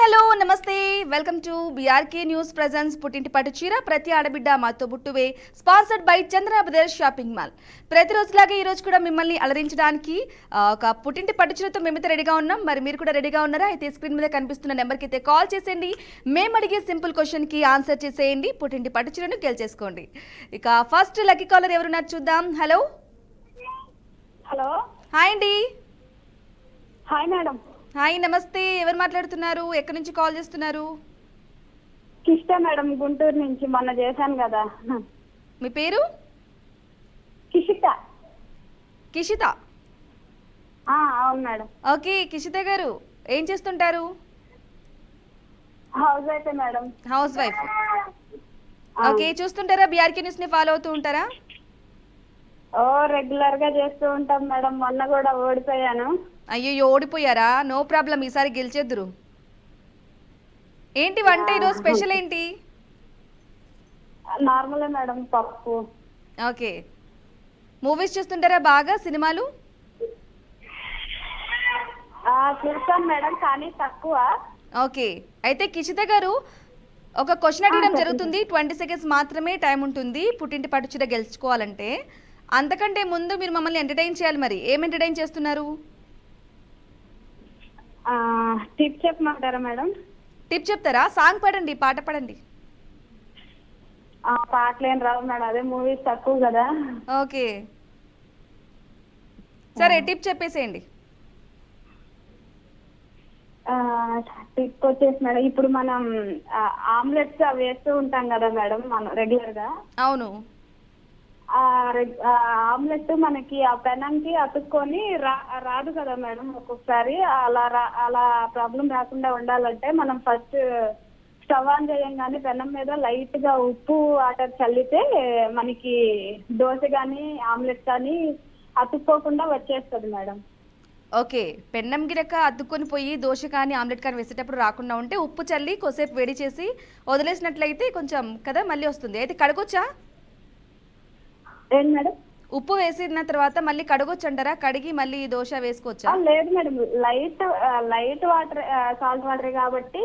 Hello నమస్తే welcome to BRK news presents పుట్టింటి పట్టు చీర ప్రతి ఆడబిడ్డ మాతో బుట్టువే sponsored by Chandra brothers shopping mall. ప్రతిరోజులాగే ఈ రోజు కూడా మిమ్మల్ని అలరించడానికి ఒక పుట్టింటి పట్టు చీరతో మేమైతే రెడీగా ఉన్నాం. మరి మీరు కూడా రెడీగా ఉన్నారా? అయితే స్క్రీన్ మీద కనిపిస్తున్న నెంబర్కి అయితే కాల్ చేసేయండి. మేము అడిగే సింపుల్ క్వశ్చన్కి ఆన్సర్ చేసేయండి. పుట్టింటి పట్టు చీరను గెలిచేసుకోండి. ఇక ఫస్ట్ లక్కీ కాలర్ ఎవరున్నారు చూద్దాం. హలో హలో హాయ్ అండి. Hi madam. హాయ్ నమస్తే. ఎవరు మాట్లాడుతున్నారు? ఎక్కడి నుంచి కాల్ చేస్తున్నారు? కిష్ట మేడం, గుంటూరు నుంచి. మొన్న చేశాను కదా. మీ పేరు? కిషిత. కిషిత. అవును మేడం. ఓకే కిషిత గారు ఏం చేస్తుంటారు? హౌస్ అయితే మేడం. House wife. ఓకే చూస్తుంటారా? బీఆర్కే న్యూస్ ని ఫాలో అవుతూ ఉంటారా? రెగ్యులర్ గా చేస్తూ ఉంటాం మేడం. మొన్న కూడా ఓడిపోయాను. అయ్యో ఓడిపోయారా? నో ప్రాబ్లం, ఈసారి గెలిచేద్దురు. ఏంటి వంట ఈరోజు స్పెషల్ ఏంటి? నార్మలే మేడం, పప్పు. ఓకే మూవీస్ చూస్తుంటారా బాగా? సినిమాలు చూస్తాం మేడం, కానీ తక్కువ. ఓకే అయితే కిషిత గారు ఒక క్వశ్చన్ అడగడం జరుగుతుంది. 20 సెకండ్స్ మాత్రమే టైం ఉంటుంది పుట్టింటి పట్టు చీర గెలుచుకోవాలంటే. అంతకంటే ముందు మీరు మమ్మల్ని ఎంటర్టైన్ చేయాలి. మరి ఏం ఎంటర్టైన్ చేస్తున్నారు? టిప్ చెప్పమంటారా మేడం? టిప్ చెప్తారా? సాంగ్ పాడండి, పాట పాడండి. పాటలు ఏం రావు మేడం, అదే మూవీస్ తక్కువ కదా. ఓకే సరే టిప్ చెప్పేసేయండి. టిప్ వచ్చేసి మేడం, ఇప్పుడు మనం ఆమ్లెట్స్ అవి వేస్తూ ఉంటాం కదా మేడం మనం రెగ్యులర్ గా. అవును. ఆమ్లెట్ మనకి ఆ పెనంకి అతుక్కొని రాదు కదా మేడం ఒక్కొక్కసారి. అలా ప్రాబ్లం రాకుండా ఉండాలంటే మనం ఫస్ట్ స్టవ్ ఆన్ చేయంగానే పెనం మీద లైట్ గా ఉప్పు వాటర్ చల్లితే మనకి దోశ కానీ ఆమ్లెట్ కానీ అతుక్కోకుండా వచ్చేస్తుంది మేడం. ఓకే పెన్నం గిరక అద్దుకొని పోయి దోశ కానీ ఆమ్లెట్ కానీ వేసేటప్పుడు రాకుండా ఉంటే ఉప్పు చల్లి కొద్దిసేపు వేడి చేసి వదిలేసినట్లయితే కొంచెం కదా మళ్ళీ వస్తుంది. అయితే కడగొచ్చా? ఏంటి మేడం? ఉప్పు వేసిన తర్వాత మళ్ళీ కడగొచ్చు అంటారా? కడిగి మళ్ళీ దోశ వేసుకోవచ్చా? లేదు madam, light water, salt water కాబట్టి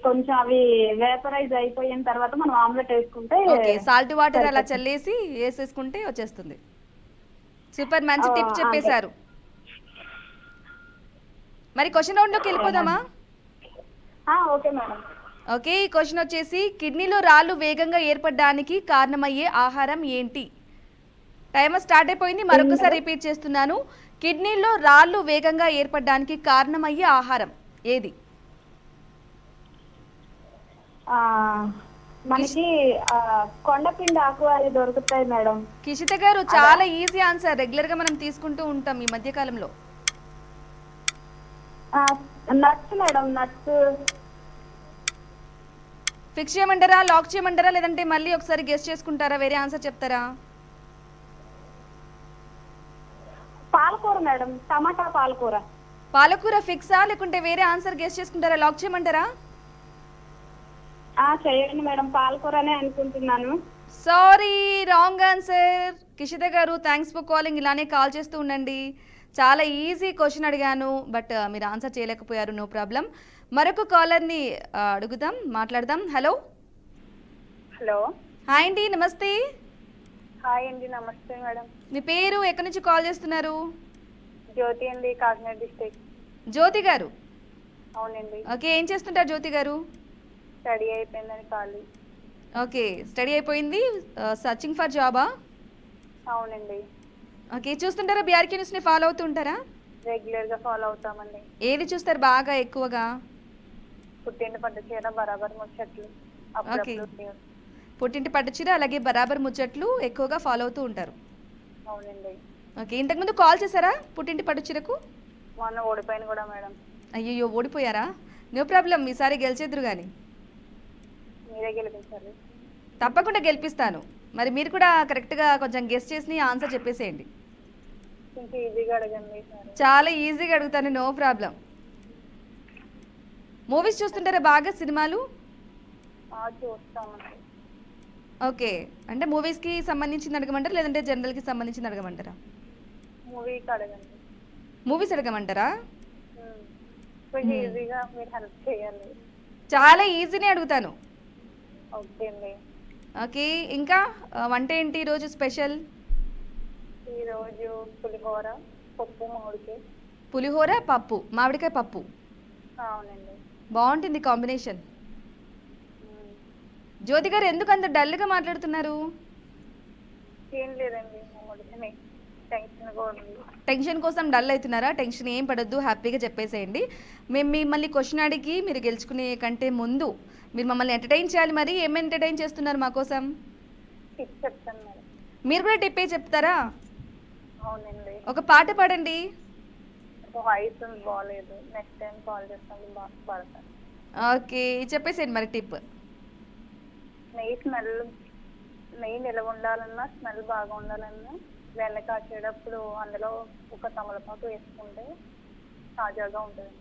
కొంచెం అవి వేపరైజ్ అయిపోయిన తర్వాత మనం ఆమ్లెట్ వేసుకుంటే. ఓకే సాల్ట్ వాటర్ అలా చల్లేసి వేసేసుకుంటే వచ్చేస్తుంది. సూపర్, మంచి టిప్ చెప్పేశారు. మరి క్వశ్చన్ రౌండ్లోకి వెళ్ళిపోదామా? Okay madam. ఓకే ఈ క్వశ్చన్ వచ్చేసి కిడ్నీలో రాళ్ళు వేగంగా ఏర్పడడానికి కారణమయ్యే ఆహారం ఏంటి? టైమర్ స్టార్ట్ అయిపోయింది, మరొకసారి రిపీట్ చేస్తున్నాను. కిడ్నీలో రాళ్ళు వేగంగా ఏర్పడడానికి కారణమయ్యే ఆహారం ఏది? మనకి కొండపిండి ఆకు అది దొరుకుతాయి మేడం. కిషిత గారు చాలా ఈజీ ఆన్సర్, రెగ్యులర్ గా మనం తీసుకుంటూ ఉంటాం ఈ మధ్య కాలంలో. Nuts madam, nuts. ఫిక్స్ చేయమంటారా, లాక్ చేయమంటారా, లేదంటే మళ్ళీ ఒకసారి గెస్ చేసుకుంటారా, వేరే ఆన్సర్ చెప్తారా? పాలకూర మేడం, టమాటా పాలకూర. పాలకూర ఫిక్సా, లేకుంటే వేరే ఆన్సర్ గెస్ చేసుకుంటారా, లాక్ చేయమంటారా? చేయండి మేడం, పాలకూర అనే అనుకుంటున్నాను. Sorry wrong answer. కిషిత గారు థ్యాంక్స్ ఫర్ కాలింగ్. ఇలానే కాల్ చేస్తూ ఉండండి. చాలా ఈజీ క్వశ్చన్ అడిగాను బట్ మీరు ఆన్సర్ చేయలేకపోయారు. No problem. మరొక కాలర్ని అడుగుదాం, మాట్లాడదాం. హలో హలో హాయ్ అండి. నమస్తే. హాయ్ అండి. నమస్తే మేడం. మీ పేరు? ఎక్కడి నుంచి కాల్ చేస్తున్నారు? జ్యోతి అండి, కాకినాడ డిస్ట్రిక్ట్. జ్యోతి గారు. అవునండి. ఓకే ఏం చేస్తుంటారు జ్యోతి గారు? స్టడీ అయిపోయిందని ఖాళీ. ఓకే స్టడీ అయిపోయింది, సర్చింగ్ ఫర్ జాబా? అవునండి. ఓకే చూస్తుంటారా? బీఆర్కే న్యూస్ని ఫాలో అవుతూ ఉంటారా? రెగ్యులర్ గా ఫాలో అవుతామండి. ఏది చూస్తారు బాగా ఎక్కువగా? పుట్టింటి పట్టు చీర, బరాబర్ ముచ్చట్లు. ఓకే పుట్టింటి పట్టు చీర అలాగే బరాబర్ ముచ్చట్లు ఎక్కువగా ఫాలో అవుతూ ఉంటారు. అవునండి. ఓకే ఇంతకుముందు కాల్ చేశారా పుట్టింటి పట్టు చీరకు? మొన్న ఓడిపోయిన కూడా మేడం. అయ్యో ఓడిపోయారా? నో ప్రాబ్లం, ఈసారి గెలిచేద్దరు కానీ. మీరే గెలిపించాలి. తప్పకుండా గెలిపిస్తాను. మరి మీరు కూడా కరెక్ట్గా కొంచెం గెస్ చేసి ఆన్సర్ చెప్పేసేయండి. కొంచెం ఈజీగా అడగండి. చాలా ఈజీగా అడుగుతాను, నో ప్రాబ్లం. మూవీస్ చూస్తుంటారా బాగా? సినిమాలు చూస్తామండి. ఓకే అంటే మూవీస్కి సంబంధించింది అడగమంటారా, లేదంటే జనరల్కి సంబంధించింది అడగమంటారా? మూవీకి అడగండి. మూవీస్ అడగమంటారా? కొంచెం ఈజీగా మీరు హెల్ప్ చేయాలి. చాలా ఈజీనే అడుగుతాను. ఓకే అండి. ఓకే, ఇంకా వంట ఏంటి ఈరోజు స్పెషల్? ఈరోజు పులిహోర, పప్పు, మామిడికాయ. పులిహోర పప్పు, మామిడికాయ పప్పు. అవునండి. బాగుంటుంది కాంబినేషన్. ఉమ్. జ్యోతి గారు ఎందుకు అంత డల్గా మాట్లాడుతున్నారు? ఏం లేదండి, మామిడికాయ టెన్షన్గా ఉంది. టెన్షన్ కోసం డల్ అవుతున్నారా? టెన్షన్ ఏం పడొద్దు, హ్యాపీగా చెప్పేసేయండి. మేము మిమ్మల్ని క్వశ్చన్ అడిగి మీరు గెలుచుకునే కంటే ముందు మీరు మమ్మల్ని ఎంటర్టైన్ చేయాలి. మరి ఏం ఎంటర్టైన్ చేస్తున్నారు మా కోసం? టిప్స్ చెప్తాను మేడం. మీరు కూడా టిప్పే చెప్తారా? అవునండి. ఒక పాట పాడండి. వాయిస్ బాగాలేదు, నెక్స్ట్ టైం కాల్ చేస్తాను, బాగా పడతాను. ఓకే, చెప్పేసేయండి మరి టిప్. నెయ్యి నిలవ ఉండాలన్నా, స్మెల్ బాగా ఉండాలన్నా వెన్న కాచేటప్పుడు అందులో ఒక తమలపాకు వేసుకుంటే తాజాగా ఉంటుంది.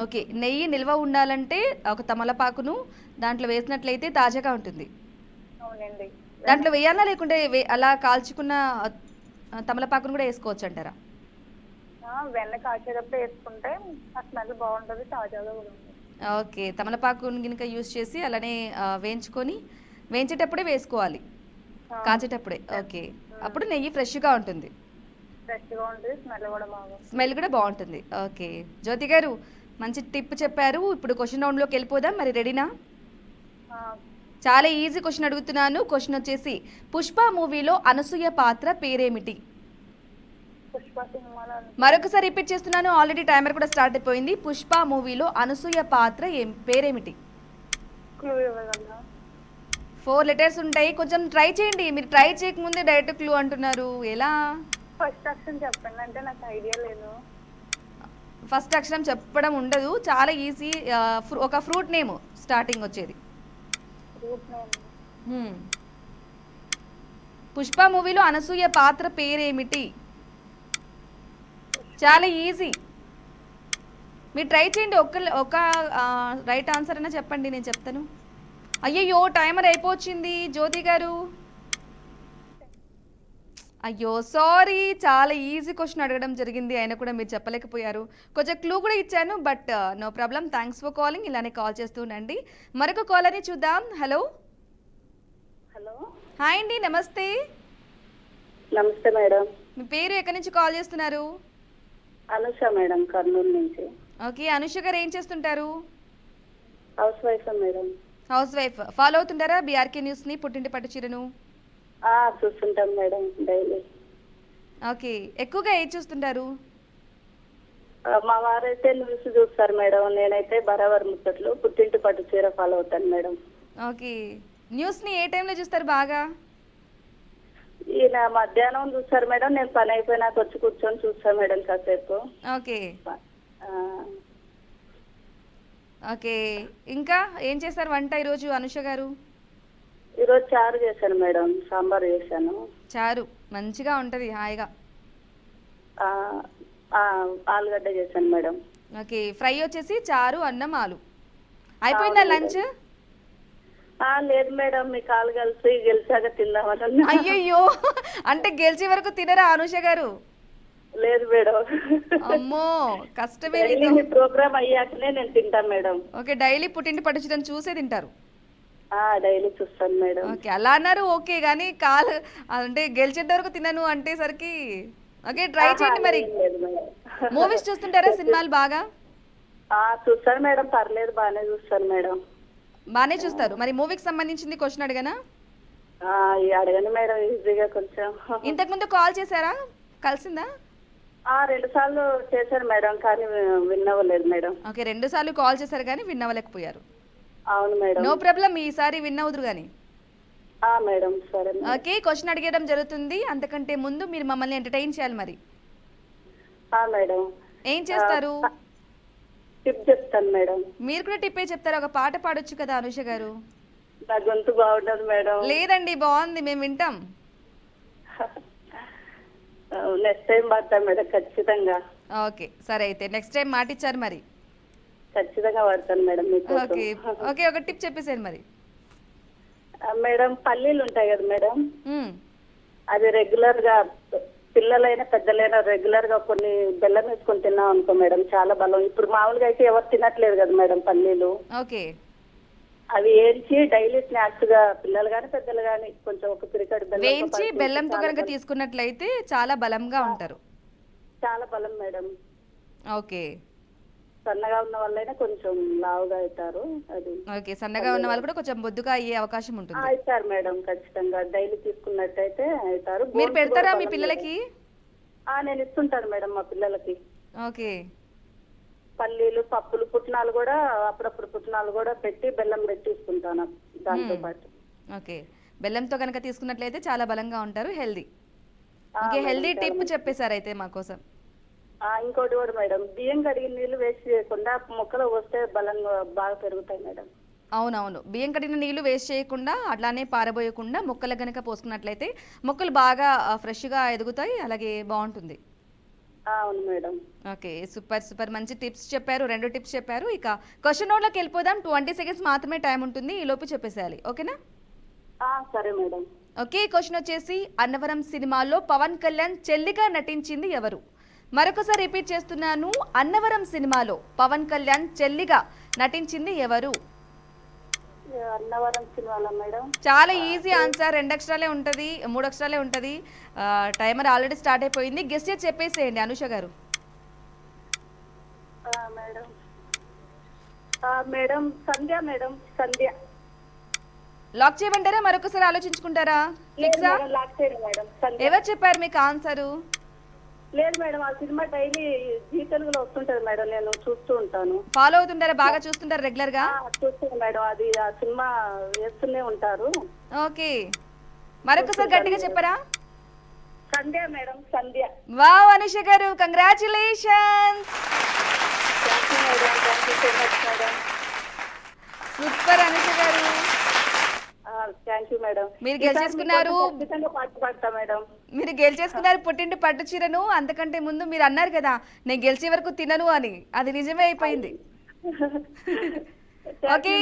ఓకే, నెయ్యి నిల్వ ఉండాలంటే ఒక తమలపాకును దాంట్లో వేసినట్లయితే తాజాగా ఉంటుంది. అవునండి. దాంట్లో వేయాలా లేకుంటే అలా కాల్చుకున్న తమలపాకును కూడా వేసుకోవచ్చు అంటారా? వెన్న కాచేటప్పుడు వేసుకుంటే ఆ స్మెల్ బాగుంటుంది, తాజాగా కూడా ఉంటుంది. ఓకే, తమలపాకును కనుక యూజ్ చేసి అలానే వేయించేటప్పుడే వేసుకోవాలి, కాచేటప్పుడే. ఓకే, అప్పుడు నెయ్యి ఫ్రెష్గా ఉంటుంది. ఫ్రెష్గా ఉంటుంది, స్మెల్ కూడా బాగుంటుంది. స్మెల్ కూడా బాగుంటుంది. ఓకే జ్యోతి గారు, మంచి టిప్ చెప్పారు. ఇప్పుడు క్వశ్చన్ రౌండ్లోకి వెళ్ళిపోదాం. మరి రెడీనా? చాలా ఈజీ క్వశ్చన్ అడుగుతున్నాను. క్వశ్చన్ వచ్చేసి, పుష్ప మూవీలో అనసూయ పాత్ర పేరేమిటి? పుష్ప సినిమాలో మరొకసారి రిపీట్ చేస్తున్నాను, ఆల్రెడీ టైమర్ కూడా స్టార్ట్ అయిపోయింది. పుష్ప మూవీలో అనసూయ పాత్ర పేరేమిటి? క్లూ ఇవ్వగలరా? 4 letters ఉంటాయి, కొంచెం ట్రై చేయండి. మీరు ట్రై చేయకముందే డైరెక్ట్ క్లూ అంటున్నారు, ఎలా? ఫస్ట్ అక్షరం చెప్పండి, అంటే నాకు ఐడియా లేదు. ఫస్ట్ అక్షరం చెప్పడం ఉండదు, చాలా ఈజీ. ఒక ఫ్రూట్ నేమ్ స్టార్టింగ్ వచ్చేది. Root name. పుష్ప మూవీలో అనసూయ పాత్ర పేరేమిటి? చాలా ఈజీ, మీరు ట్రై చేయండి. ఒక రైట్ ఆన్సర్ అయినా చెప్పండి, నేను చెప్తాను. అయ్యయ్యో, టైమర్ అయిపోయింది జ్యోతి గారు. అయ్యో సారీ, చాలా ఈజీ క్వశ్చన్ అడగడం జరిగింది, అయినా కూడా మీరు చెప్పలేకపోయారు. కొంచెం క్లూ కూడా ఇచ్చాను, but no problem. Thanks for calling. ఇలానే కాల్ చేస్తూ ఉండండి. మరొక కాలర్ని చూద్దాం. హలో. హలో, హాయ్ అండి, నమస్తే. నమస్తే మేడం. మీ పేరు, ఎక్కడి నుంచి కాల్ చేస్తున్నారు? అనుష మేడం, కర్నూలు నుంచి. ఓకే, అనుష గారు ఏం చేస్తుంటారు? House wife madam. House wife. Follow అవుతుంటారా బీఆర్కే న్యూస్ని, పుట్టింటి పట్టు చీరను? చూస్తుంటాం మేడం, డైలీ. ఓకే, ఎక్కువగా ఏం చూస్తుంటారు? మా వారైతే న్యూస్ చూస్తారు మేడం, నేనైతే బరాబర్ ముచ్చట్లు, పుట్టింటి పట్టు చీర ఫాలో అవుతాను మేడం. ఓకే, న్యూస్ని ఏ టైంలో చూస్తారు బాగా? ఈయన మధ్యాహ్నం చూస్తారు మేడం, నేను పని అయిపోయినాక వచ్చి కూర్చొని చూస్తాను మేడం కాసేపు. ఓకే. ఆ, ఓకే, ఇంకా ఏం చేస్తారు వంట ఈరోజు అనుష గారు? ఈరోజు చారు చేశాను మేడం, సాంబార్ చేశాను. చారు మంచిగా ఉంటుంది, హాయిగా. ఆలుగడ్డ చేశాను మేడం. ఓకే, ఫ్రై వచ్చేసి చారు, అన్నం, ఆలు. అయిపోయిందా లంచ్? లేదు మేడం, మీ కాలు కలిసి గెలిచాక తిందామని. అయ్యయ్యో, అంటే గెలిచే వరకు తినరా అనుష గారు? లేదు మేడం, అమ్మో కష్టమే. ప్రోగ్రామ్ అయ్యాకనే నేను తింటాను మేడం. ఓకే, డైలీ పుట్టింటి పట్టు చీరను చూసే తింటారు? డైలీ చూస్తాను మేడం. ఓకే, అలా అన్నారు ఓకే, కానీ అంటే గెలిచేంత వరకు తినను అంటే సరికి. ఓకే, ట్రై చేయండి. మరి మూవీస్ చూస్తుంటారా, సినిమాలు బాగా? చూస్తాను మేడం, పర్లేదు, బాగానే చూస్తాను మేడం. బాగానే చూస్తారు. మరి మూవీకి సంబంధించింది క్వశ్చన్ అడగనా? అడగండి మేడం, ఈజీగా కొంచెం. ఇంతకుముందు కాల్ చేశారా, కలిసిందా? 2 సార్లు చేశారు మేడం, కానీ విన్నవ్వలేదు మేడం. ఓకే, 2 సార్లు కాల్ చేశారు కానీ విన్నవ్వలేకపోయారు. అవును మేడం. నో ప్రాబ్లం, ఈసారి విన్నవుదురు కానీ. మేడం సరే. ఓకే, క్వశ్చన్ అడిగడం జరుగుతుంది, అంతకంటే ముందు మీరు మమ్మల్ని ఎంటర్టైన్ చేయాలి. మరి మేడం ఏం చేస్తారు? టిప్ చెప్తాను మేడం. మీరు కూడా టిప్పే చెప్తారు, ఒక పాట పాడొచ్చు కదా అనుష గారు? నా గొంతు బాగుండదు మేడం. లేదండి, బాగుంది, మేము వింటాం. నెక్స్ట్ టైం పడతాను మేడం, ఖచ్చితంగా. ఓకే సరే, అయితే నెక్స్ట్ టైం మాట ఇచ్చారు, మరి ఖచ్చితంగా పడతాను మేడం. ఓకే ఓకే, ఒక టిప్ చెప్పేసాను మరి. మేడం, పల్లీలు ఉంటాయి కదా మేడం, అది రెగ్యులర్ గా పిల్లలైనా పెద్దలైనా రెగ్యులర్ గా కొన్ని బెల్లం వేసుకొని తిన్నాం అనుకో మేడం, చాలా బలం. ఇప్పుడు మామూలుగా అయితే ఎవరు తినట్లేదు కదా మేడం పల్లీలు. ఓకే, అవి ఏర్చి డైలీ స్నాక్స్ గా పిల్లలు గాని పెద్దలు గాని కొంచెం ఒక పిరికడు వేయించి బెల్లంతో కనుక తీసుకున్నట్లయితే చాలా బలంగా ఉంటారు. చాలా బలం మేడం. ఓకే సన్నగా ఉన్న వాళ్ళైనా కొంచెం లావుగా అవుతారు. అది ఓకే, సన్నగా ఉన్న వాళ్ళు కూడా కొంచెం బొద్దుగా అయ్యే అవకాశం ఉంటుంది. అవుతారు మేడం, ఖచ్చితంగా డైలీ తీసుకున్నట్టయితే అవుతారు. మీరు పెడతారా మీ పిల్లలకి? నేను ఇస్తుంటాను మేడం మా పిల్లలకి. ఓకే, పల్లీలు, పప్పులు, పుట్నాలు కూడా అప్పుడప్పుడు పుట్నాలు కూడా పెట్టి బెల్లం పెట్టి ఇస్తుంటాను దాంతో పాటు. ఓకే, బెల్లంతో కనుక తీసుకున్నట్లయితే చాలా బలంగా ఉంటారు, హెల్దీ. ఓకే, హెల్దీ టిప్ చెప్పేశారు అయితే మా కోసం. ఇంకోటి కూడా మేడం, బియ్యం కడిగిన నీళ్లు వేస్ట్ చేయకుండా మొక్కలు పోస్తే బలంగా బాగా పెరుగుతాయి మేడం. అవునవును, బియ్యం కడిగిన నీళ్లు వేస్ట్ చేయకుండా అట్లానే పారబోయకుండా మొక్కలు కనుక పోసుకున్నట్లయితే మొక్కలు బాగా ఫ్రెష్గా ఎదుగుతాయి, అలాగే బాగుంటుంది. అవును మేడం. ఓకే, సూపర్ సూపర్, మంచి టిప్స్ చెప్పారు, 2 టిప్స్ చెప్పారు. ఇక క్వశ్చన్ నోట్లోకి వెళ్ళిపోదాం. 20 సెకండ్స్ మాత్రమే టైం ఉంటుంది, ఈ లోపు చెప్పేసేయాలి. ఓకేనా? సరే మేడం. ఓకే, క్వశ్చన్ వచ్చేసి అన్నవరం సినిమాలో పవన్ కళ్యాణ్ చెల్లిగా నటించింది ఎవరు? మరొకసారి రిపీట్ చేస్తున్నాను, అన్నవరం సినిమాలో పవన్ కళ్యాణ్ చెల్లిగా నటించింది ఎవరు? అన్నవరం సినిమాలో మేడం చాలా ఈజీ ఆన్సర్, 2 అక్షరాలే ఉంటుంది, 3 అక్షరాలే ఉంటుంది. టైమర్ ఆల్రెడీ స్టార్ట్ అయిపోయింది, గెస్ట్ చేసి చెప్పేసేయండి అనుష గారు. మేడం మేడం సంధ్య మేడం, సంధ్య. లాక్ చేయమంటారా, మరొకసారి ఆలోచించుకుంటారా? ఫిక్సా? లాక్ చేయండి మేడం, సంధ్య. ఎవరు చెప్పారు మీకు ఆన్సరు? లేదు మేడం, ఆ సినిమా డైలీ జీ తెలుగులో వస్తుంటది మేడం, నేను చూస్తూ ఉంటాను. ఫాలో అవుతుంటారా, బాగా చూస్తుంటారు రెగ్యులర్ గా? చూస్తాను మేడం, అది ఆ సినిమా వేస్తూనే ఉంటారు. ఓకే, మరొకసారి గట్టిగా చెప్పరా? సంధ్య మేడం, సంధ్య. వావ్ అనుష గారు, కంగ్రాచులేషన్స్. సూపర్ అనుష గారు, థ్యాంక్ యూ మేడం. మీరు గెలిచేసుకున్నారు, మేడం. మీరు గెలిచేసుకున్నారు పుట్టింటి పట్టు చీరను. అంతకంటే ముందు మీరు అన్నారు కదా నేను గెలిచే వరకు తినను అని, అది నిజమే అయిపోయింది. Okay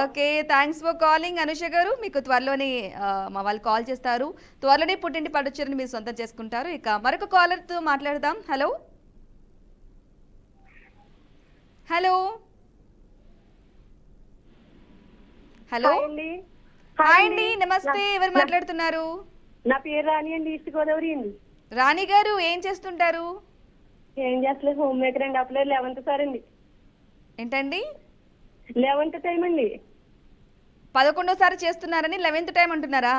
okay, thanks for calling Anusha గారు. మీకు త్వరలోనే మా వాళ్ళు కాల్ చేస్తారు, త్వరలోనే పుట్టింటి పట్టు చీరను మీరు సొంతం చేసుకుంటారు. ఇక మరొక కాలర్తో మాట్లాడదాం. హలో హలో హలో, హాయ్ అండి, నమస్తే. ఎవరు మాట్లాడుతున్నారు? నా పేరు రాణి అండి, ఈస్ట్ గోదావరి అండి. రాణి గారు, ఏం చేస్తుంటారు? ఏం చేస్తలేదు, హోమ్ మేకర్ అండి. అప్పుడే 11th సార్ అండి. ఏంటండి? 11th టైం అండి. 11వ చేస్తున్నారని 11th టైం అంటున్నారా?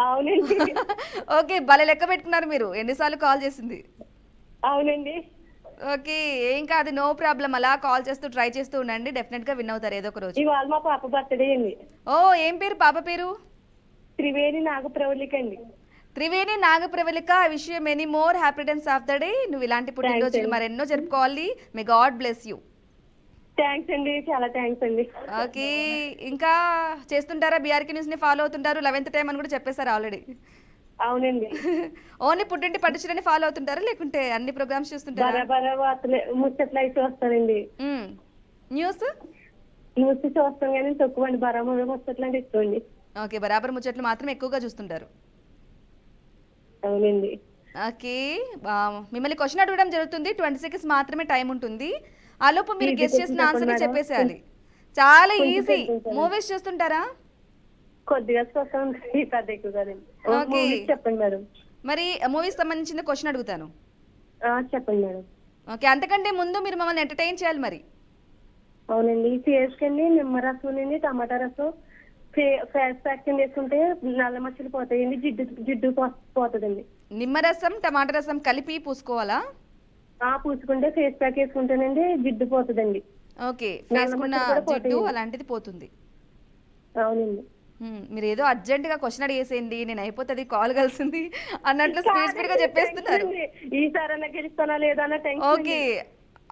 అవునండి. ఓకే, భలే లెక్క పెట్టుకున్నారు మీరు, ఎన్నిసార్లు కాల్ చేసింది. అవునండి. ఓకే, ఏం కాదు, నో ప్రాబ్లం. అలా కాల్ చేస్తూ ట్రై చేస్తూ ఉండండి, డెఫినెట్ గా విన్ అవుతారు ఏదో ఒక రోజు. ఇవాళ మా పాప బర్త్డే అండి. ఓ, ఏం పేరు పాప పేరు? త్రివేణి నాగప్రవళిక అండి. Triveni Nagapravalika, wish you many more happy returns of the day. నువ్వు ఇలాంటి పుట్టినరోజులు మరెన్నో జరుపుకోవాలి. May god bless you. Thanks అండి, చాలా థ్యాంక్స్ అండి. ఓకే, ఇంకా చేస్తుంటారా బీఆర్కే న్యూస్ ని ఫాలో అవుతుంటారు? 11th టైం అని కూడా చెప్పేశారు ఆల్రెడీ. అవునండి. ఓన్లీ పుట్టింటి పట్టుచీరని ఫాలో అవుతుంటారా, లేకుంటే అన్ని ప్రోగ్రామ్స్ చూస్తుంటారా? ముచ్చట్లు అయితే చూస్తానండి. న్యూస్ చూస్తాం కానీ తక్కువ అండి, బరాబర్ ముచ్చట్లు అంటే ఇష్టం అండి. ఓకే, బరాబర్ ముచ్చట్లు మాత్రం ఎక్కువగా చూస్తుంటారు. అవునండి. ఓకే, మిమ్మల్ని క్వశ్చన్ అడగడం జరుగుతుంది, 20 సెకండ్స్ మాత్రమే టైం ఉంటుంది. ఆ లోపు మీరు గెస్ చేసిన ఆన్సర్ చెప్పేసేయాలి. చాలా ఈజీ. మూవీస్ చూస్తుంటారా? కొద్దిగా చూస్తాం, పెద్ద ఎక్కువ కదండి. ఓకే, చెప్పండి మేడం. మరి మూవీస్ సంబంధించిన క్వశ్చన్ అడుగుతాను. చెప్పండి మేడం. ఓకే, అంతకంటే ముందు మీరు మమ్మల్ని ఎంటర్టైన్ చేయాలి మరి. అవునండి, ఫేస్ కండి నిమ్మరసం అండి, టమాటా రసం ఫేస్ ప్యాక్ వేసుకుంటే నల్ల మచ్చలు పోతాయండి, జిడ్డు పోతుందండి. నిమ్మరసం టమాటా రసం కలిపి పూసుకోవాలా? పూసుకుంటే ఫేస్ ప్యాక్ వేసుకుంటేనండి జిడ్డు పోతుందండి. ఓకే, వేసుకున్న జిడ్డు అలాంటిది పోతుంది. అవునండి. మీరు ఏదో అర్జెంట్ గా క్వశ్చన్ అడిగేసేయండి, నేను అయిపోతుంది కాల్ కలిసింది అన్నట్లు స్పీడ్ గా చెప్పేస్తున్నారు. ఈసారి గెలుస్తానా లేదా అన్న టెన్షన్. ఓకే,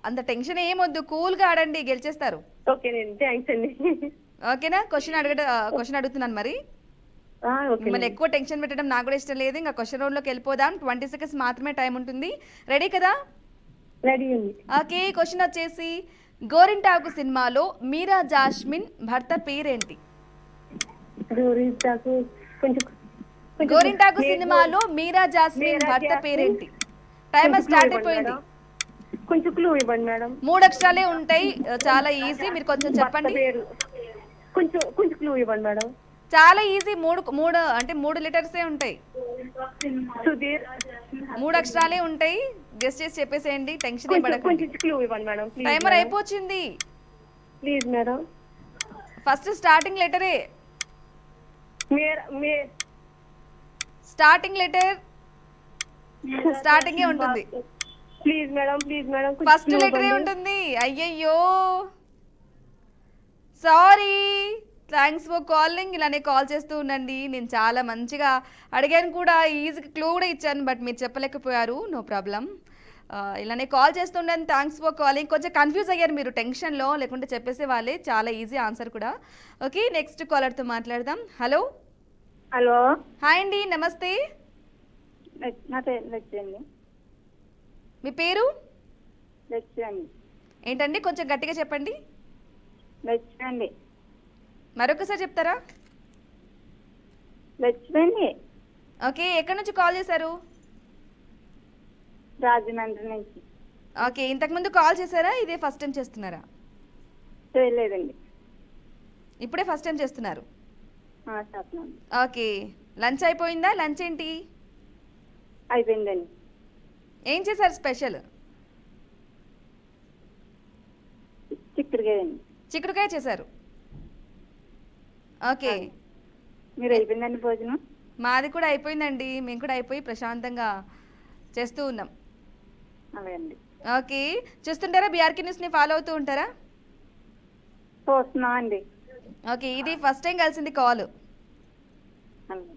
అంత టెన్షన్ ఏమొద్దు, కూల్ గా ఆడండి, గెలిచేస్తారు. ఓకేనండి, థ్యాంక్స్ అండి. ఓకేనా? క్వశ్చన్ అడుగుతున్నాను మరి. మిమ్మల్ని ఎక్కువ టెన్షన్ పెట్టడం నాకు కూడా ఇష్టం లేదు. ఇంకా క్వశ్చన్ రౌండ్ లోకి వెళ్ళిపోదాం. 20 సెకండ్స్ మాత్రమే టైం ఉంటుంది. రెడీ కదా? రెడీ అండి. ఓకే, క్వశ్చన్ వచ్చేసి గోరింటాకు సినిమాలో మీరా జాస్మిన్ భర్త పేరేంటి? గోరింటాకు సినిమాలో మీరా జాస్మిన్ భర్త పేరేంటి? టైమర్ స్టార్ట్ అయిపోయింది. కొంచెం క్లూ ఇవ్వండి మేడం. 3 అక్షరాలే ఉంటాయి, చాలా ఈజీ, మీరు కొంచెం చెప్పండి. కొంచెం కొంచెం క్లూ ఇవ్వండి మేడం. చాలా ఈజీ. మూడు మూడు అంటే 3 లెటర్సే ఉంటాయి, సుధీర్. 3 అక్షరాలే ఉంటాయి. గెస్ట్ చేసి చెప్పేసేయండి, టెన్షన్ ఏం కొంచెం పడకండి. కొంచెం క్లూ ఇవ్వండి మేడం, ప్లీజ్ టైమర్ మేడం. అయిపోతుంది. Please madam. ఫస్ట్ స్టార్టింగ్ లెటరే. మీ స్టార్టింగ్ లెటర్ స్టార్టింగే ఉంటుంది. Please madam, please madam, first లెటరే ఉంటుంది. అయ్యయ్యో, సారీ. Thanks for calling. ఇలానే కాల్ చేస్తూ ఉండండి. నేను చాలా మంచిగా అడిగాను కూడా, ఈజీగా క్లూ కూడా ఇచ్చాను, బట్ మీరు చెప్పలేకపోయారు. No problem. ఇలానే కాల్ చేస్తుండని. Thanks for calling. కొంచెం కన్ఫ్యూజ్ అయ్యారు మీరు టెన్షన్లో, లేకుంటే చెప్పేసే వాళ్ళే. చాలా ఈజీ ఆన్సర్ కూడా. ఓకే, నెక్స్ట్ కాలర్తో మాట్లాడదాం. హలో. హలో, హాయ్ అండి, నమస్తే. నా పేరు లక్ష్యండి. మీ పేరు లక్ష్యండి. ఏంటండి? కొంచెం గట్టిగా చెప్పండి. లక్ష్యండి. మరొకసారి చెప్తారా? లక్ష్యండి. ఓకే, ఎక్కడి నుంచి కాల్ చేశారు? రాజమండ్రి నుంచి. ఓకే, ఇంతకుముందు కాల్ చేశారా? ఇదే ఫస్ట్ టైం చేస్తున్నారా? చేయలేదండి. ఇప్పుడే ఫస్ట్ టైం చేస్తున్నారు. చెప్పండి. ఓకే, లంచ్ అయిపోయిందా? లంచ్ ఏంటి? అయిపోయిందండి. ఏం చేశారు స్పెషల్? చిక్కుడుకాయండి. చిక్కుడుకాయ చేశారు. ఓకే, మీరు అయిపోయిందండి భోజనం? మాది కూడా అయిపోయిందండి. మేము కూడా అయిపోయి ప్రశాంతంగా చేస్తూ ఉన్నాం. అలాగే అండి. ఓకే, చూస్తుంటారా? బీఆర్కే న్యూస్ని ఫాలో అవుతూ ఉంటారా? చూస్తున్నాం అండి. ఓకే, ఇది ఫస్ట్ టైం కలిసింది కాల్. అలాగే.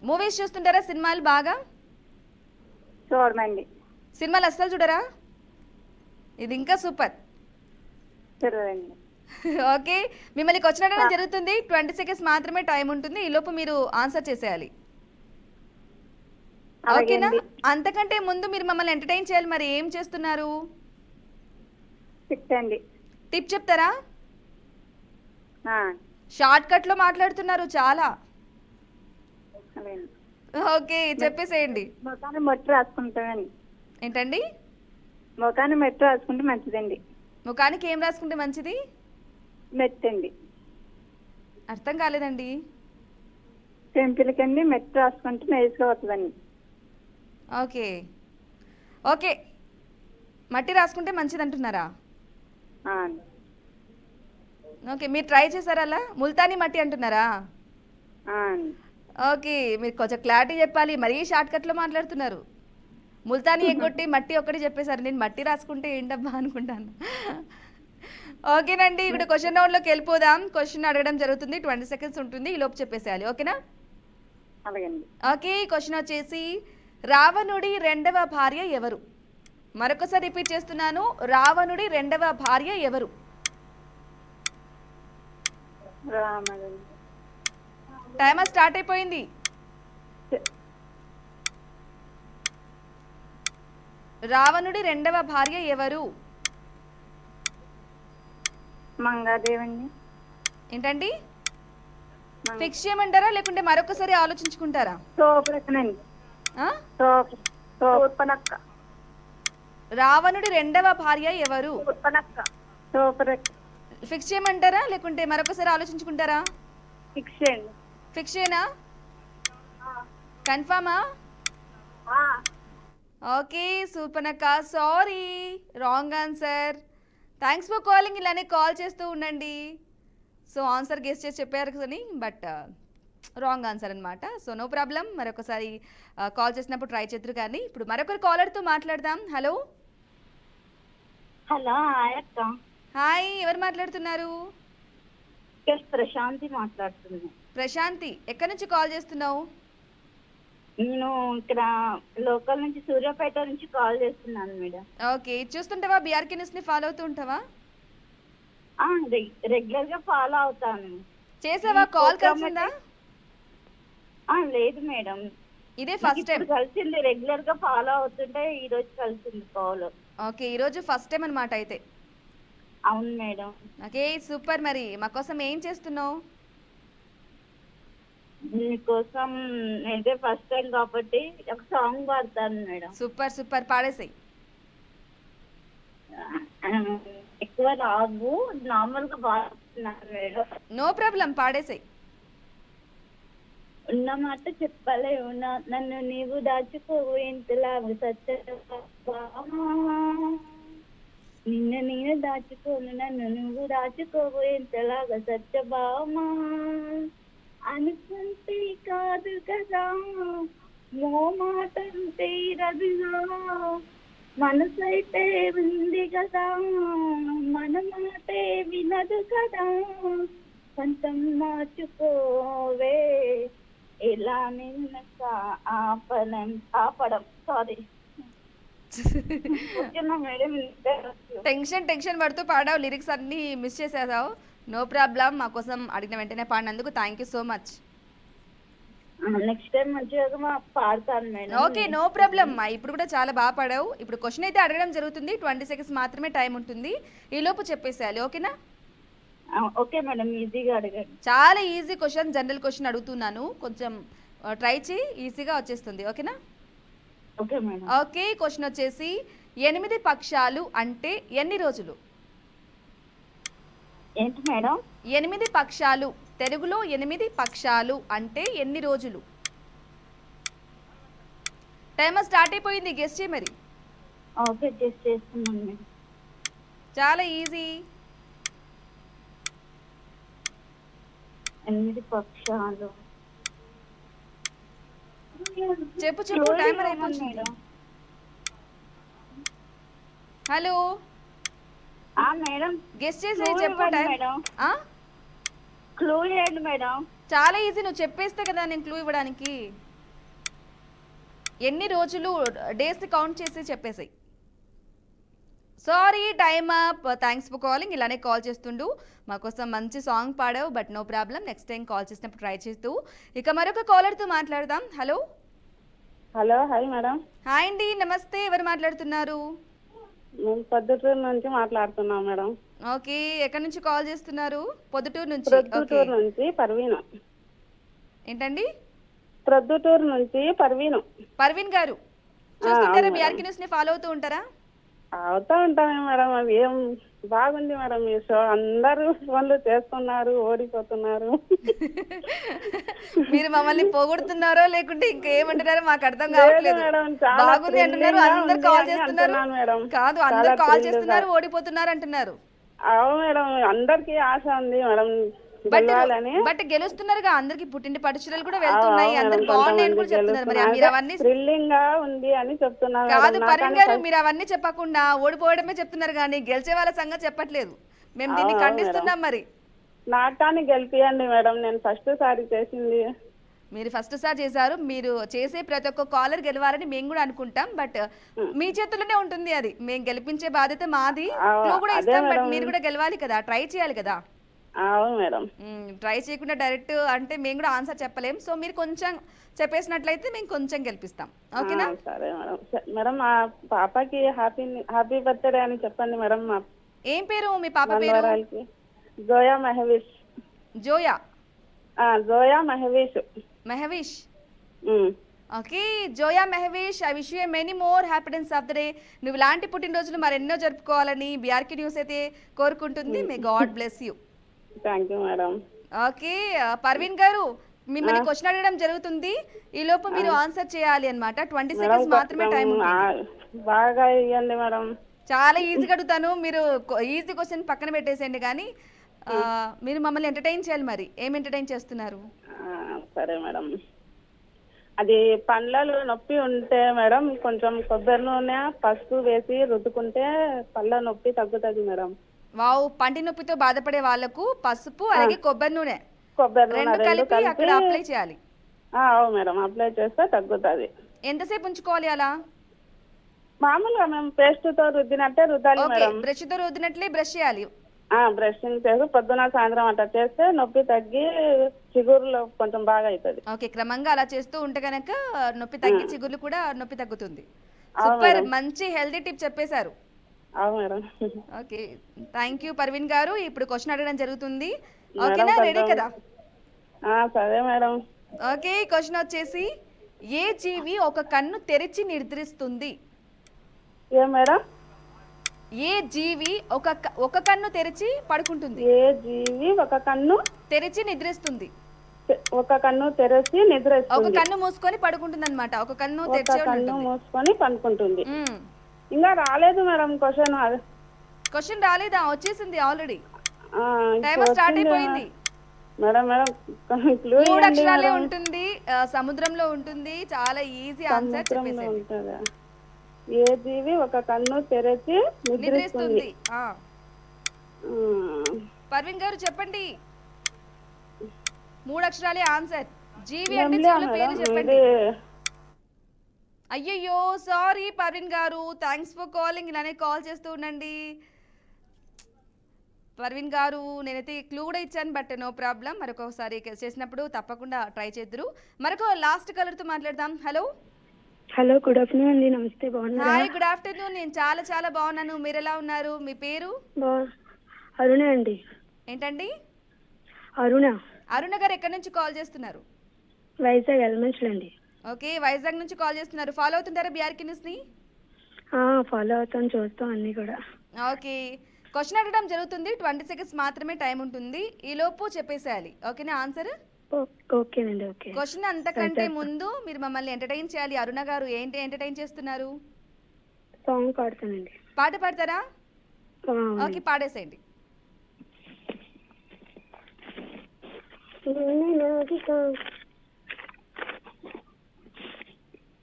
మూవీస్ చూస్తుంటారా? సినిమాలు బాగా? చూడమండి. సినిమాలు అస్సలు చూడరా? ఇది ఇంకా సూపర్. చూడండి. ఓకే, మిమ్మల్ని క్వశ్చన్ అడగడం జరుగుతుంది. 20 సెకండ్స్ మాత్రమే టైం ఉంటుంది. ఈలోపు మీరు ఆన్సర్ చేసేయాలి. ఓకేనా? అంతకంటే ముందు మీరు మమ్మల్ని ఎంటర్టైన్ చేయాలి. మరి ఏం చేస్తున్నారు? చెప్తాండి. టిప్ చెప్తారా? షార్ట్ కట్లో మాట్లాడుతున్నారు చాలా. అలాగే. ఓకే, చెప్పేసేయండి. మొఖాన్ని మట్టి రాసుకుంటామండి. ఏంటండి? మొఖాన్ని మట్టి రాసుకుంటే మంచిదండి. ముఖానికి ఏం రాసుకుంటే మంచిది? మెత్తి అండి. అర్థం కాలేదండి. పెంపులకండి మెత్తి రాసుకుంటే నైస్గా వస్తుందండి. ఓకే ఓకే, మట్టి రాసుకుంటే మంచిది అంటున్నారా? ఓకే, మీరు ట్రై చేశారా? అలా ముల్తానీ మట్టి అంటున్నారా? ఓకే, మీరు కొంచెం క్లారిటీ చెప్పాలి. మరీ షార్ట్ కట్లో మాట్లాడుతున్నారు. ముల్తానీ ఎగ్గొట్టి మట్టి ఒక్కటి చెప్పేశారు. నేను మట్టి రాసుకుంటే ఏంటబ్బా అనుకుంటాను. ఓకేనండి, ఇప్పుడు క్వశ్చన్ రౌండ్లోకి వెళ్ళిపోదాం. క్వశ్చన్ అడగడం జరుగుతుంది. 20 సెకండ్స్ ఉంటుంది. ఈ లోపు చెప్పేసేయాలి. ఓకేనా? అలాగండి. ఓకే, క్వశ్చన్ వచ్చేసి రావణుడి రెండవ భార్య ఎవరు? మరొకసారి రిపీట్ చేస్తున్నాను. రావణుడి రెండవ భార్య ఎవరు? టైమర్ స్టార్ట్ అయిపోయింది. రావణుడి రెండవ భార్య ఎవరు? మంగాదేవండి. ఏంటండి? ఫిక్స్ చేయమంటారా లేకుంటే మరొకసారి ఆలోచించుకుంటారా? సోపరకనండి. సోపనక్క. రావణుడి రెండవ భార్య ఎవరు? సోపనక్క. సోపరక్క. ఫిక్స్ చేయమంటారా లేకుంటే మరొకసారి ఆలోచించుకుంటారా? ఫిక్స్ చేయండి. ఫిక్స్ చేయనా? కన్ఫర్మా? ఓకే, సూపనక్క. Sorry, wrong answer. Thanks for calling. ఇలానే కాల్ చేస్తూ ఉండండి. సో ఆన్సర్ గెస్ చేసి చెప్పారు కానీ బట్ రాంగ్ ఆన్సర్ అనమాట. సో నో ప్రాబ్లం, మరొకసారి కాల్ చేసినప్పుడు ట్రై చేద్దరు. కానీ ఇప్పుడు మరొకరు కాలర్తో మాట్లాడదాం. హలో. హలో, హాయ్ అక్క. హాయ్, ఎవరు మాట్లాడుతున్నారు? ప్రశాంతి మాట్లాడుతున్నాను. ప్రశాంతి, ఎక్కడి నుంచి కాల్ చేస్తున్నావు? నేను ఇక్కడ లోకల్ నుంచి సూర్యాపేట నుంచి కాల్ చేస్తున్నాను మేడం. ఓకే, చూస్తుంటావా? బీఆర్కే న్యూస్ని ఫాలో అవుతూ ఉంటావా? రెగ్యులర్ గా ఫాలో అవుతాను. చేసావా? కాల్ కలిసిందా? లేదు మేడం, ఇదే ఫస్ట్ టైం కలిసింది. రెగ్యులర్ గా ఫాలో అవుతుంటే ఈ రోజు కలిసింది కాల్. ఓకే, ఈరోజు ఫస్ట్ టైం అనమాట అయితే. అవును మేడం. Okay, super. మరి మా కోసం ఏం చేస్తున్నావు? మీకోసం అయితే ఫస్ట్ టైం కాబట్టి ఒక సాంగ్ పాడతాను మేడం. Super super, పాడేసాయి. ఎక్కువ రావు, నార్మల్గా వాడుతున్నాను మేడం. No problem, పాడేసాయి. ఉన్న మాట చెప్పలేవు నన్ను నీవు దాచుకోవు ఎంతలాగా సత్యభామా, నిన్ను నేను దాచుకోను నన్ను నువ్వు దాచుకోవు ఎంతలాగా సత్యభామా, అనుకుంటే కాదు కదా మోమాటంటే రదిగా, మనసైతే ఉంది కదా మన మాటే వినదు కదా, కొంచెం మార్చుకోవే ఎలా నిన్న ఆపడం. సారీ మేడం, టెన్షన్ పడుతూ పాడావు, లిరిక్స్ అన్నీ మిస్ చేసేసావు. నో ప్రాబ్లం, మా కోసం అడిగిన వెంటనే పాడినందుకు thank you so much. Next time మంచిగా పాడతాను మేడం. ఓకే, నో ప్రాబ్లం మా, ఇప్పుడు కూడా చాలా బాగా పాడావు. ఇప్పుడు క్వశ్చన్ అయితే అడగడం జరుగుతుంది, 20 సెకండ్స్ మాత్రమే టైం ఉంటుంది, ఈ లోపు చెప్పేసేయాలి. ఓకేనా? ఓకే మేడం, ఈజీగా అడగండి. చాలా ఈజీ క్వశ్చన్, జనరల్ క్వశ్చన్ అడుగుతున్నాను, కొంచెం ట్రై చేయి, ఈజీగా వచ్చేస్తుంది. ఓకేనా? Okay madam. ఓకే, క్వశ్చన్ వచ్చేసి 8 పక్షాలు అంటే ఎన్ని రోజులు? ఏంటి మేడం? 8 పక్షాలు, తెలుగులో 8 పక్షాలు అంటే ఎన్ని రోజులు? టైమర్ స్టార్ట్ అయిపోయింది, గెస్ చేయి మరి. ఓకే, టెస్ట్ చేస్తున్నాను మేడం. చాలా ఈజీ. 8 పక్షాలు. చెప్పు, టైమర్ అయిపోయింది. హలో మేడం, గెస్ చేసి చెప్పు. మేడం, ఆ, క్లూ ఇవ్వండి మేడం. చాలా ఈజీ, నువ్వు చెప్పేస్తే కదా నేను క్లూ ఇవ్వడానికి. ఎన్ని రోజులు, డేస్ కౌంట్ చేసి చెప్పేసాయి. Sorry, time up. Thanks for calling. ఇలానే కాల్ చేస్తుండు, మాకోసం మంచి సాంగ్ పాడావు, but no problem, next time call చేసినప్పుడు ట్రై చేస్తూ. ఇక మరొక కాలర్తో మాట్లాడదాం. Hello. Hello, hi madam. Hi అండి, నమస్తే. ఎవరు మాట్లాడుతున్నారు? మేము పొద్దుటూరు నుంచి మాట్లాడుతున్నాం మేడం. ఓకే, ఎక్కడి నుంచి కాల్ చేస్తున్నారు? పొద్దుటూరు నుంచి. ప్రొద్దుటూరు నుంచి పర్వీను. ఏంటండి? ప్రొద్దుటూరు నుంచి పర్వీను. పర్వీన్ గారు చూస్తుంటారా? బీఆర్కే న్యూస్ ని ఫాలో అవుతూ ఉంటారా? అవుతా ఉంటామే మేడం. అది ఏం బాగుంది మేడం మీ షో. అందరూ ఫోన్లు చేస్తున్నారు, ఓడిపోతున్నారు. మీరు మమ్మల్ని పోగొడుతున్నారో లేకుంటే ఇంకేమంటున్నారో మాకు అర్థం కావట్లేదు. బాగుంది అంటున్నారు, అందరు కాల్ చేస్తున్నారు. కాదు, అందరు కాల్ చేస్తున్నారు, ఓడిపోతున్నారు అంటున్నారు. అవును మేడం, అందరికి ఆశ ఉంది మేడం బట్ గెలుస్తున్నారుగా, అందరికి పుట్టింటి పట్టుచీరలు కూడా వెళ్తున్నాయి, అందరు బాగున్నాయని కూడా చెప్తున్నారు. మరి మీరు అవన్నీ థ్రిల్లింగ్ గా ఉంది అని చెప్తున్నారు. కాదు పర్వీన్ గారు, మీరు అవన్నీ చెప్పకుండా ఓడిపోవడమే చెప్తున్నారు కానీ గెలిచే వాళ్ళ సంగతి చెప్పట్లేదు. మేము దీన్ని ఖండిస్తున్నాం. మరి నాటాన్ని గెలిపియండి మేడం, నేను ఫస్ట్ సారి చేసింది. మీరు ఫస్ట్ సారి చేశారు, మీరు చేసే ప్రతి ఒక్క కాలర్ గెలవాలని మేము కూడా అనుకుంటాం, బట్ మీ చేతుల్లోనే ఉంటుంది అది. మేము గెలిపించే బాధ్యత మాది, క్లూ కూడా ఇస్తాం, బట్ మీరు కూడా గెలవాలి కదా, ట్రై చేయాలి కదా. అవును మేడం. ట్రై చేయకుండా డైరెక్ట్ అంటే మేము కూడా ఆన్సర్ చెప్పలేం. సో మీరు కొంచెం చెప్పేసినట్లయితే మేము కొంచెం గెలిపిస్తాం. ఓకేనా? సరే మేడం. మేడం, మా పాపకి హ్యాపీ బర్త్డే అని చెప్పండి మేడం. మా ఏం పేరు మీ పాప పేరు? Zoya Mehwish. Zoya? Zoya Mehwish. Mehwish. Okay, Zoya Mehwish, I wish you many more happiness of the day. నువ్వు ఇలాంటి పుట్టినరోజులు మరెన్నో జరుపుకోవాలని బీఆర్కే న్యూస్ అయితే కోరుకుంటుంది. May god bless you. Thank you madam. Okay, Parveen గారు మిమ్మల్ని క్వశ్చన్ అడగడం జరుగుతుంది, ఈ లోపు మీరు ఆన్సర్ చేయాలి అన్నమాట. 20 సెకండ్స్ మాత్రమే టైం ఉంటుంది. బాగా ఇవ్వండి మేడం. చాలా ఈజీగా అడుగుతాను, మీరు ఈజీ క్వశ్చన్ పక్కన పెట్టేసేయండి. కానీ మీరు మమ్మల్ని ఎంటర్టైన్ చేయాలి. మరి ఏం ఎంటర్టైన్ చేస్తున్నారు? సరే మేడం. అది పండ్లలో నొప్పి ఉంటే మేడం కొంచెం కొబ్బరి నూనె పసుపు వేసి రుద్దుకుంటే పళ్ళ నొప్పి తగ్గుతుంది మేడం. వావ్, పంటి నొప్పితో బాధపడే వాళ్ళకు పసుపు అలాగే కొబ్బరి నూనె రెండు కలిపి అక్కడ అప్లై చేయాలి. అవును మేడం, అప్లై చేస్తే తగ్గుతుంది. ఎంతసేపు ఉంచుకోవాలి అలా? మామూలుగా మేము పేస్ట్ తో రుద్దినట్టే రుద్దాలి మేడం. బ్రష్ తో రుద్దినట్లే బ్రష్ చేయాలి. బ్రషింగ్ చేసి పొద్దున సాయంత్రం అట్లా చేస్తే నొప్పి తగ్గి చిగురులో కొంచెం బాగా అవుతుంది. ఓకే, క్రమంగా అలా చేస్తూ ఉంటే కనుక నొప్పి తగ్గి చిగుర్లు కూడా నొప్పి తగ్గుతుంది. సూపర్, మంచి హెల్తీ టిప్ చెప్పేశారు. అవును madam. Okay, thank you Parveen గారు. ఇప్పుడు క్వశ్చన్ అడగడం జరుగుతుంది. ఓకేనా? రెడీ కదా? సరే మేడం. ఓకే, క్వశ్చన్ వచ్చేసి ఏ జీవి ఒక కన్ను తెరిచి నిద్రిస్తుంది? ఏ మేడం? ఏ జీవి ఒక కన్ను తెరిచి పడుకుంటుంది? ఏ జీవి ఒక కన్ను తెరిచి నిద్రిస్తుంది. తెరచి ఒక నిద్రిస్తుంది. కన్ను మూసుకొని పడుకుంటుంది అనమాట. ఒక కన్ను ఒక తెరిచి కన్ను మూసుకొని పనుకుంటుంది. మ్మ్. ఇంకా రాలేదు మేడం క్వశ్చన్. క్వశ్చన్ రాలేదా? వచ్చేసింది ఆల్రెడీ. టైమర్ స్టార్ట్ అయిపోయింది. మేడం మేడం క్లూ 3 అక్షరాలే ఉంటుంది. సముద్రంలో ఉంటుంది. చాలా ఈజీ ఆన్సర్ చెప్పేసి. ఉంటుందా? ఏ జీవి ఒక కన్ను తెరచి నిద్రిస్తుంది. నిద్రిస్తుంది. ఉమ్, పర్వీన్ గారు చెప్పండి. 3 అక్షరాలే ఆన్సర్. జీవి అంటే నెమలి జీవుల పేరు మేడం, చెప్పండి. ఇది అయ్యయ్యో సారీ పర్వీన్ గారు, థ్యాంక్స్ ఫర్ కాలింగ్. ఇలానే కాల్ చేస్తూ ఉండండి. పర్వీన్ గారు నేనైతే క్లూ కూడా ఇచ్చాను, బట్ నో ప్రాబ్లం. మరొకసారి చేసినప్పుడు తప్పకుండా ట్రై చేద్దరు. మరొక లాస్ట్ కలర్తో మాట్లాడదాం. హలో హలో, గుడ్ ఆఫ్టర్నూన్ అండి. నమస్తే, బాగున్నారా? Hi, good afternoon. నేను చాలా బాగున్నాను. మీరు ఎలా ఉన్నారు? మీ పేరు? అరుణ అండి. ఏంటండి? అరుణ. అరుణ గారు ఎక్కడి నుంచి కాల్ చేస్తున్నారు? వైజాగ్ ఎలిమెంట్స్ అండి. ఓకే, వైజాగ్ నుంచి కాల్ చేస్తున్నారు. ఫాలో అవుతుంటారా బీఆర్కే న్యూస్ని? ఫాలో అవుతాం, చూస్తాం అన్ని కూడా. ఓకే, క్వశ్చన్ అడగడం జరుగుతుంది. 20 సెకండ్స్ మాత్రమే టైం ఉంటుంది. ఈ లోపు చెప్పేసేయాలి. ఓకేనా ఆన్సర్? ఓకేనండి. ఓకే. క్వశ్చన్ అంతకంటే ముందు మీరు మమ్మల్ని ఎంటర్టైన్ చేయాలి. అరుణ గారు ఏంటి ఎంటర్టైన్ చేస్తున్నారు? సాంగ్ పాడతానండి. పాట పాడతారా? అవునండి. ఓకే, పాడేసేయండి.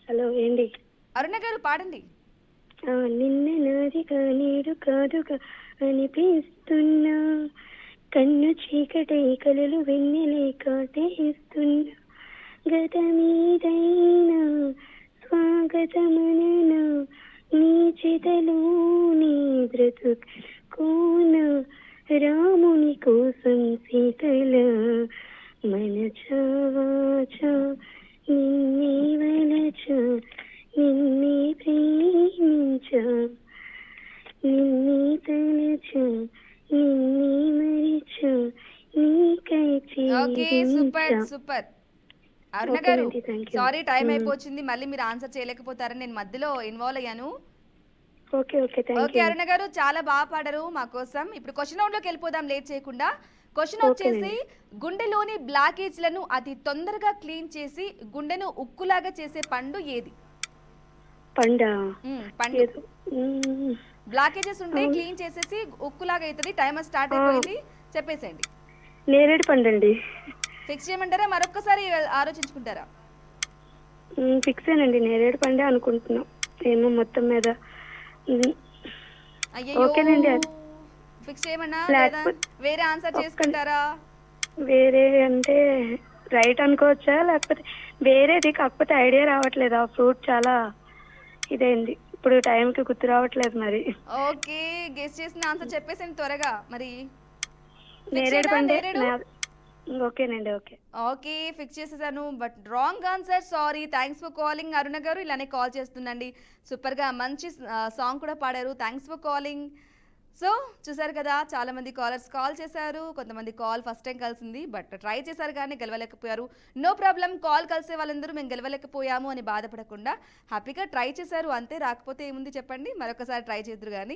హలో, ఏంటి? అరుణ గారు పాడండి. నిన్న నాదిగా నేడు కాదుగా అనిపిస్తున్నా, కన్ను చీకటై కలలు వెన్నెలే కాటేస్తున్నా, గతమీదైనా స్వాగతమననా, నీ చేతలో నీ బ్రతుకోన, రాముని కోసం సీతల మన చావాచా, నిన్నే వలచా, నిన్నే ప్రేమించా, నిన్నే తలచా, నిన్నే మరిచా, నీకై ఓకే, సూపర్. అరుణ Okay గారు అండి, thank you. సారీ టైం అయిపోయింది. మళ్ళీ మీరు ఆన్సర్ చేయలేకపోతారని నేను మధ్యలో ఇన్వాల్వ్ అయ్యాను. Okay thank okay you. Aruna గారు, చాలా బాగా పాడారు మా కోసం. ఇప్పుడు క్వశ్చన్ రౌండ్ లోకి వెళ్ళిపోదాం లేట్ చేయకుండా. క్వశ్చన్ వచ్చేసి, గుండెలోని బ్లాకేజ్లను అతి తొందరగా క్లీన్ చేసి గుండెను ఉక్కులాగా చేసే పండు ఏది? పండా? పండు. బ్లాకేజెస్ ఉంటే క్లీన్ చేసేసి ఉక్కులాగా అవుతుంది. టైమర్ స్టార్ట్ అయిపోయింది, చెప్పేసేయండి. నేరేడు పండండి. ఫిక్స్ చేయమంటారా? మరొకసారి ఆలోచించుకుంటారా? ఫిక్స్ ఏనండి, నేరేడు పండే అనుకుంటున్నాం. ఏమో మొత్తం మీద. అయ్యో, ఓకేనండి. ఫిక్స్ చేయమన్నా లేదా వేరే ఆన్సర్ చేసుకుంటారా? వేరే అంటే రైట్ అనుకోవచ్చా, లేకపోతే వేరేది? కాకపోతే ఐడియా రావట్లేదు. ఆ ఫ్రూట్ చాలా ఇదైంది, ఇప్పుడు టైంకి గుర్తు రావట్లేదు మరి. ఓకే, గెస్ చేసిన ఆన్సర్ చెప్పేసింది త్వరగా. మరి నేరేడు పండే. ఓకేనండి. ఓకే, ఫిక్స్ చేసేసాను, but wrong answer. Sorry, thanks for calling Aruna గారు. ఇలానే కాల్ చేస్తుండండి. సూపర్గా మంచి సాంగ్ కూడా పాడారు. Thanks for calling. సో చూసారు కదా, చాలా మంది కాలర్స్ కాల్ చేశారు. కొంతమంది కాల్ ఫస్ట్ టైం కలిసింది, బట్ ట్రై చేశారు కానీ గెలవలేకపోయారు. No problem. కాల్ కలిసే వాళ్ళందరూ మేము గెలవలేకపోయాము అని బాధపడకుండా హ్యాపీగా ట్రై చేశారు అంతే. రాకపోతే ఏముంది చెప్పండి, మరొకసారి ట్రై చేద్దరు కానీ.